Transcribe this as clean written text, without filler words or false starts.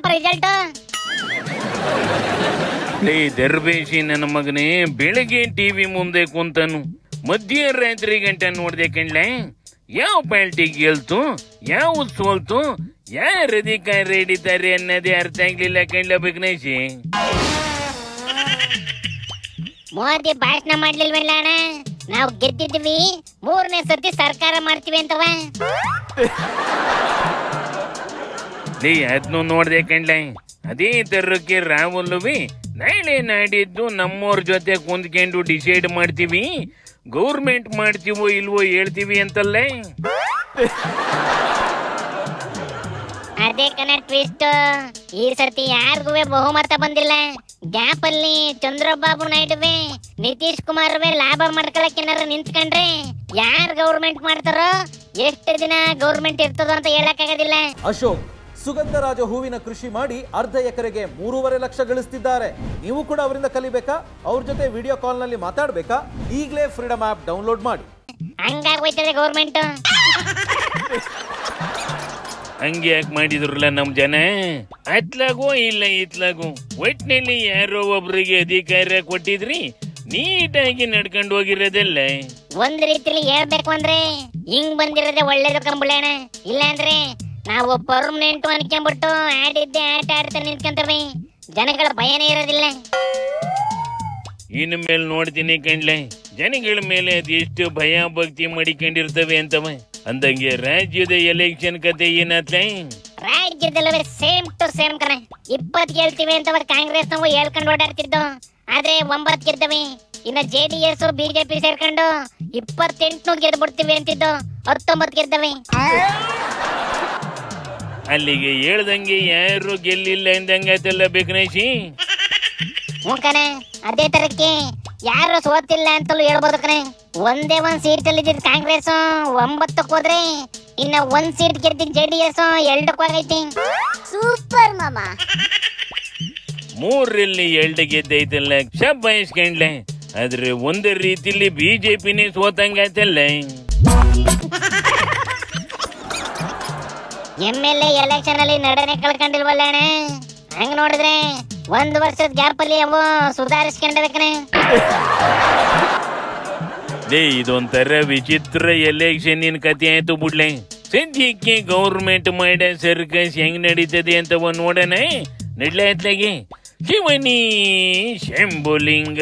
ಏನಪ್ಪ ರಿಸಲ್ಟ್? ದರ್ಬೇಶಿ ನನ್ನ ಮಗನೇ ಬೆಳಗ್ಗೆ ಟಿವಿ ಮುಂದೆ ಕುಂತನು, ಮಧ್ಯರಾತ್ರಿ ಗಂಟೆ ನೋಡ್ದೆ ಕಣ್ಲೆ. ಯಾವ ಪಾರ್ಟಿ ಗೆಲ್ತು, ಯಾವ ಸೋಲ್ತು, ಯಾರ ಅಧಿಕಾರ ಹಿಡಿತಾರೆ ಅನ್ನೋದೇ ಅರ್ಥ ಆಗ್ಲಿಲ್ಲ ಕಣ್ಲ ಬಿಗ್ನೇಶಿ. ಮೋದಿ ಭಾಷಣ ಮಾಡ್ಲಿಲ್ವಲ್ಲ ಅಣ್ಣ, ನಾವು ಗೆದ್ದಿದ್ವಿ 3ನೇ ಸತಿ ಸರ್ಕಾರ ಮಾಡ್ತೀವಿ ಅಂತವ. ಅದನ್ನು ನೋಡ್ದೆ ಕಣ್ಲೆ. ಅದೇ ತರಕ್ಕೆ ರಾಹುಲ್ವಿ ನಾಳೆ ನಾಡಿದ್ದು ನಮ್ಮವ್ರ ಜೊತೆ ಕುಂದ್ಕೊಂಡು ಡಿಸೈಡ್ ಮಾಡ್ತೀವಿ, ಗೌರ್ಮೆಂಟ್ ಮಾಡ್ತೀವೋ ಇಲ್ವೋ ಹೇಳ್ತೀವಿ ಅಂತಲ್ಲೇ. ಅದೇ ಕಣ ಟ್ವಿಸ್ಟ್. ಈ ಸರ್ತಿ ಯಾರಿಗೂ ಬಹುಮತ ಬಂದಿಲ್ಲ. ಗ್ಯಾಪ್ ಅಲ್ಲಿ ಚಂದ್ರಬಾಬು ನಾಯ್ಡುವೆ ನಿತೀಶ್ ಕುಮಾರ್ವೆ ಲಾಭ ಮಾಡ್ಕೊಳಕ್ ಏನಾರ ನಿಂತ್ಕೊಂಡ್ರೆ ಯಾರು ಗೌರ್ಮೆಂಟ್ ಮಾಡ್ತಾರೋ ಎಷ್ಟು ದಿನ ಗೌರ್ಮೆಂಟ್ ಇರ್ತದೋ ಅಂತ ಹೇಳಕ್ ಆಗೋದಿಲ್ಲ. ಅಶೋಕ್ ಸುಗಂಧರಾಜ ಹೂವಿನ ಕೃಷಿ ಮಾಡಿ ಅರ್ಧ ಎಕರೆಗೆ 3.5 ಲಕ್ಷ ಗಳಿಸ್ತಿದ್ದಾರೆ. ನೀವು ಕೂಡ ಅವರಿಂದ ಕಲಿಬೇಕಾ? ಅವ್ರ ಜೊತೆ ವಿಡಿಯೋ ಕಾಲ್ ನಲ್ಲಿ ಮಾತಾಡ್ಬೇಕಾ? ಈಗಲೇ ಫ್ರೀಡಮ್ ಆಪ್ ಡೌನ್ಲೋಡ್ ಮಾಡಿ. ಹಂಗಾಗೋಯ್ತದೆ ಗೌರ್ಮೆಂಟ್. ಹಂಗೆ ಯಾಕೆ ಮಾಡಿದ್ರಲ್ಲ ನಮ್ ಜನ? ಅತ್ಲಾಗೋ ಇಲ್ಲ ಇತ್ಲಾಗೋ ಒಟ್ಟಿನಲ್ಲಿ ಯಾರೋ ಒಬ್ರಿಗೆ ಅಧಿಕಾರ ಕೊಟ್ಟಿದ್ರಿ, ನೀಟಾಗಿ ನಡ್ಕೊಂಡು ಹೋಗಿರೋದಲ್ಲ. ಒಂದ್ ರೀತಿಲಿ ಹೇಳ್ಬೇಕು ಅಂದ್ರೆ ಹಿಂಗ್ ಬಂದಿರೋದೇ ಒಳ್ಳೇದು ಕಂಬುಳಣ. ಇಲ್ಲಾಂದ್ರೆ ನಾವು ಪರ್ಮನೆಂಟ್ ಅನ್ಕೊಂಡ್ಬಿಟ್ಟು ಆಡಿದ್ದೆ ಆಟ ಆಡ್ತಾ ನಿಂತ್ಕೊಂತವೆ, ಜನಗಳ ಭಯನೇ ಇರೋದಿಲ್ಲ. ಇನ್ ಮೇಲೆ ನೋಡ್ತೀನಿ ಕಣ್ಲೆ, ಜನಗಳ ಮೇಲೆ ಅದೆಷ್ಟು ಭಯ ಭಕ್ತಿ ಮಾಡಿಕೊಂಡಿರ್ತವೆ ಅಂತವ. ಅಂದಂಗೆ ರಾಜ್ಯದ ಎಲೆಕ್ಷನ್ ಕತೆ ಏನಾತ್ಲೆ? ರಾಜ್ಯದಲ್ಲೂ ಸೇಮ್ ಟು ಸೇಮ್ ಕಣ. 20 ಗೆಲ್ತೀವಿ ಅಂತವ ಕಾಂಗ್ರೆಸ್ ನಾವು ಹೇಳ್ಕೊಂಡು ಓಡಾಡ್ತಿದ್ದು, ಆದ್ರೆ 9 ಗೆದ್ದವೆ. ಇನ್ನ JDS ಬಿಜೆಪಿ ಸೇರ್ಕೊಂಡು 28 ಗೆದ್ಬಿಡ್ತೀವಿ ಅಂತಿದ್ದು, 19 ಗೆದ್ದವೆ. ಅಲ್ಲಿಗೆ ಹೇಳ್ದಂಗೆ ಯಾರು ಗೆಲ್ಲಿಲ್ಲ ಎಂದಂಗಾಯ್ತಲ್ಲ ಬೇಕನೇಶಿ. ಕಣೆ ಅದೇ ತರಕ್ಕೆ ಯಾರು ಸೋತಿಲ್ಲ ಅಂತಲೂ ಹೇಳ್ಬೋದು ಕಣೆ. ಒಂದೇ ಒಂದ್ ಸೀಟ್ ಅಲ್ಲಿ ಇದ್ದಿದ್ ಕಾಂಗ್ರೆಸ್ 9ಕ್ಕೆ ಹೋದ್ರೆ ಇನ್ನ 1 ಸೀಟ್ ಗೆದ್ದಿದ್ JDS 2ಕ್ಕೆ ಹೋಗೈತಿ. ಸೂಪರ್ ಮಾಮ. 3ರಲ್ಲಿ 2 ಗೆದ್ದೈತಲ್ಲ, ಶಬ್ಬಾಯಿಸ್ಕೊಂಡ್ಲೆ. ಆದ್ರೆ ಒಂದೇ ರೀತಿಲಿ ಬಿಜೆಪಿನೇ ಸೋತಂಗಾಯ್ತಲ್ಲ. MLA ಎಲೆಕ್ಷನ್ ಅಲ್ಲಿ ನಡೆನೆ ಕಳ್ಕೊಂಡಿಲ್ವಲ್ಲ ಅಣ್ಣ. ಹಂಗ ನೋಡಿದ್ರೆ 1 ವರ್ಷದ ಗ್ಯಾಪ್ ಅಲ್ಲಿ ಅವು ಸುಧಾರಿಸ್ಕೊಂಡವೆ ಕಣೆ. ಇದೊಂಥರ ವಿಚಿತ್ರ ಎಲೆಕ್ಷನ್ ಕತೆ ಆಯ್ತು ಬಿಡ್ಲೆ. ಸದ್ಯಕ್ಕೆ ಗೌರ್ಮೆಂಟ್ ಮಾಡ ಸರ್ಕಸ್ ಹೆಂಗ್ ನಡೀತದೆ ಅಂತ ನೋಡೋಣ. ನಡ್ಲಾತ್ಲಾಗೆ ಶಿವನಿ ಶಂಭುಲಿಂಗ.